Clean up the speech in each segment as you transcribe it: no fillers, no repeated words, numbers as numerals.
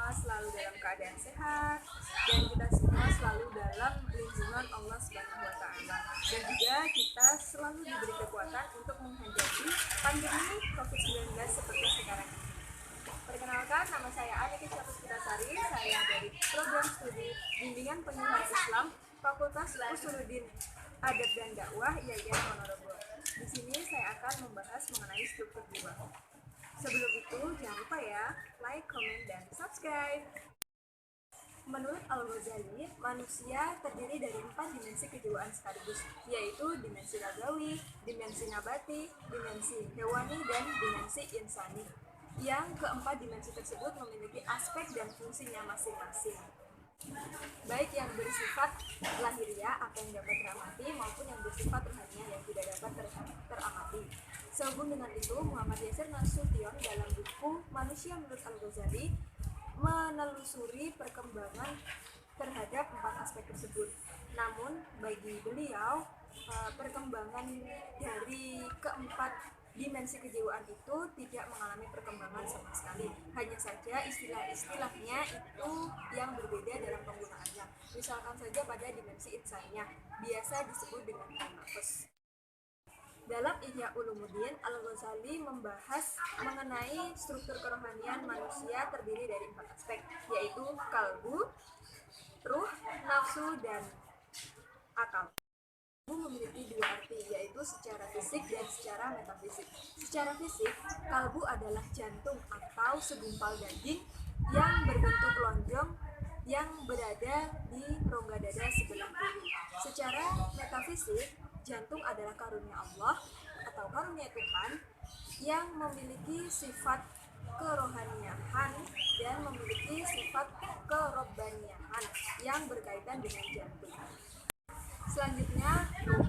semua selalu dalam keadaan sehat dan kita semua selalu dalam lindungan Allah Subhanahu wa taala. Dan juga kita selalu diberi kekuatan untuk menghadapi pandemi Covid-19 seperti sekarang ini. Perkenalkan, nama saya Aniki Puspitasari. Saya dari program studi Bimbingan Penyuluhan Islam Fakultas Usuluddin Adab dan Dakwah IAIN Ponorogo. Di sini saya akan membahas mengenai struktur jiwa. Sebelum itu, jangan lupa ya, like, comment, dan subscribe. Menurut Al-Ghazali, manusia terdiri dari 4 dimensi kejiwaan sekaligus, yaitu dimensi ragawi, dimensi nabati, dimensi hewani, dan dimensi insani. Yang keempat dimensi tersebut memiliki aspek dan fungsinya masing-masing, baik yang bersifat lahiriah atau yang dapat teramati maupun yang bersifat rohaniah yang tidak dapat teramati. Sehubung dengan itu, Muhammad Yasir Nasution dalam buku Manusia Menurut Al-Ghazali menelusuri perkembangan terhadap 4 aspek tersebut. Namun bagi beliau, perkembangan dari keempat dimensi kejiwaan itu tidak mengalami perkembangan sama sekali. Hanya saja istilah-istilahnya itu yang berbeda dalam penggunaannya. Misalkan saja pada dimensi insaniyah, biasa disebut dengan nafas. Dalam Ihya Ulumuddin, Al-Ghazali membahas mengenai struktur kerohanian manusia terdiri dari 4 aspek, yaitu kalbu, ruh, nafsu, dan akal. Kalbu memiliki 2 arti, yaitu secara fisik dan secara metafisik. Secara fisik, kalbu adalah jantung atau segumpal daging yang berbentuk lonjong yang berada di rongga dada sebelah kiri. Secara metafisik, jantung adalah karunia Allah atau karunia Tuhan yang memiliki sifat kerohaniahan dan memiliki sifat kerobbaniahan yang berkaitan dengan jantung. Selanjutnya, ruh.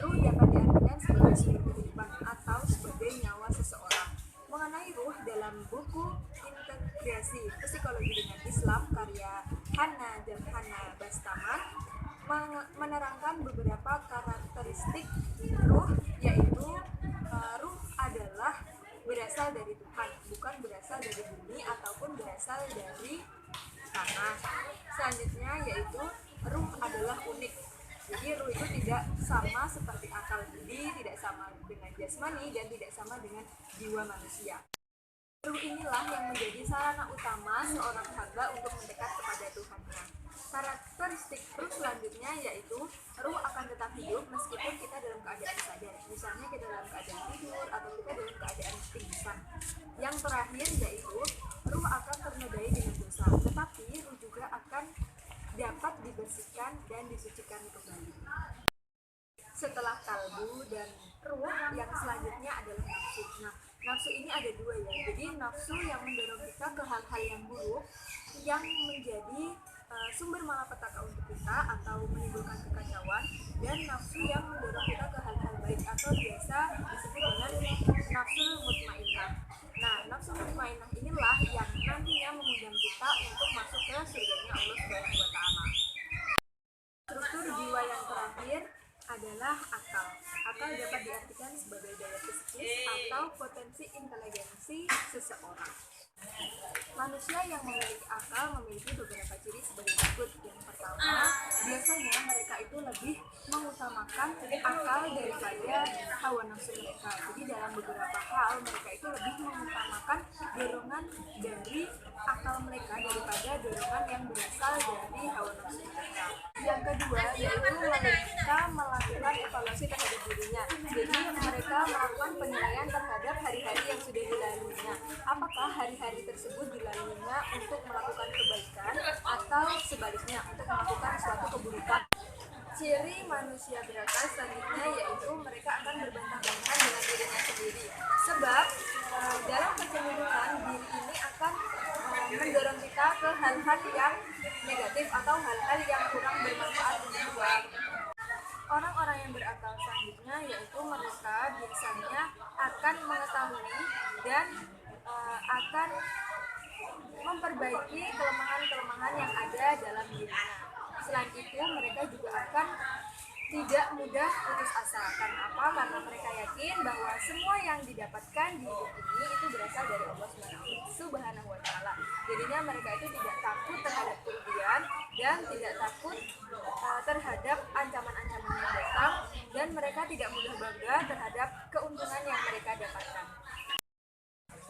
Ruh dapat diartikan sebagai sumber kehidupan atau sebagai nyawa seseorang. Mengenai ruh, dalam buku Integrasi Psikologi dengan Islam karya Hana dan Hana Bastama menerangkan beberapa karakteristik ruh, yaitu ruh adalah berasal dari Tuhan, bukan berasal dari bumi ataupun berasal dari tanah. Selanjutnya yaitu ruh adalah unik. Jadi ruh itu tidak sama seperti akal budi, tidak sama dengan jasmani, dan tidak sama dengan jiwa manusia. Ruh inilah yang menjadi sarana utama seorang hamba untuk mendekat kepada Tuhannya. Karakteristik ruh selanjutnya yaitu ruh akan tetap hidup meskipun kita dalam keadaan sadar. Misalnya kita dalam keadaan tidur atau kita dalam keadaan pingsan. Yang terakhir yaitu ruh akan ternodai dengan dosa, tetapi ruh juga akan dapat dibersihkan dan disucikan kembali. Setelah kalbu dan ruh, yang selanjutnya adalah nafsu. Nah, nafsu ini ada 2 ya. Jadi nafsu yang mendorong kita ke hal-hal yang buruk, yang menjadi sumber malapetaka untuk kita atau menimbulkan kekacauan, dan nafsu yang mendorong kita ke hal-hal baik atau biasa disebut dengan nafsu mutmainnah. Nah, nafsu mutmainnah inilah yang nantinya mengundang kita untuk masuk ke surganya Allah Subhanahu wa taala. Struktur jiwa yang terakhir adalah akal. Akal dapat diartikan sebagai daya psikis atau potensi inteligensi seseorang. Manusia yang memiliki akal memiliki beberapa ciri sebagai berikut. Yang pertama, biasanya mereka itu lebih mengutamakan akal daripada hawa nafsu mereka. Jadi dalam beberapa hal mereka itu lebih mengutamakan dorongan dari akal mereka daripada dorongan yang berasal dari hawa nafsu mereka. Yang kedua yaitu mereka melakukan evaluasi terhadap dirinya. Jadi mereka melakukan penilaian terhadap hari-hari yang sudah dilaluinya. Apakah hari-hari tersebut dilaluinya untuk melakukan kebaikan atau sebaliknya untuk melakukan suatu keburukan. Ciri manusia berakal selanjutnya yaitu mereka akan berbantah-bantahan dengan dirinya sendiri. Sebab dalam kecenderungan diri ini akan mendorong kita ke hal-hal yang negatif atau hal-hal yang kurang bermanfaat untuk kita. Orang-orang yang berakal selanjutnya yaitu mereka biasanya akan mengetahui dan akan memperbaiki kelemahan-kelemahan yang ada dalam dirinya. Selain itu, mereka juga akan tidak mudah putus asa. Karena apa? Karena mereka yakin bahwa semua yang didapatkan di hidup ini itu berasal dari Allah Subhanahu wa Ta'ala. Jadinya mereka itu tidak takut terhadap kerugian dan tidak takut terhadap ancaman-ancaman yang datang, dan mereka tidak mudah bangga terhadap keuntungan yang mereka dapatkan.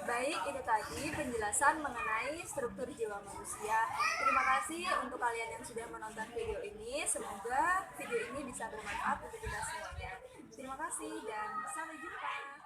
Baik, itu tadi penjelasan mengenai struktur jiwa manusia. Terima kasih untuk kalian yang sudah menonton video ini. Semoga video ini bisa bermanfaat untuk kita semuanya. Terima kasih dan sampai jumpa.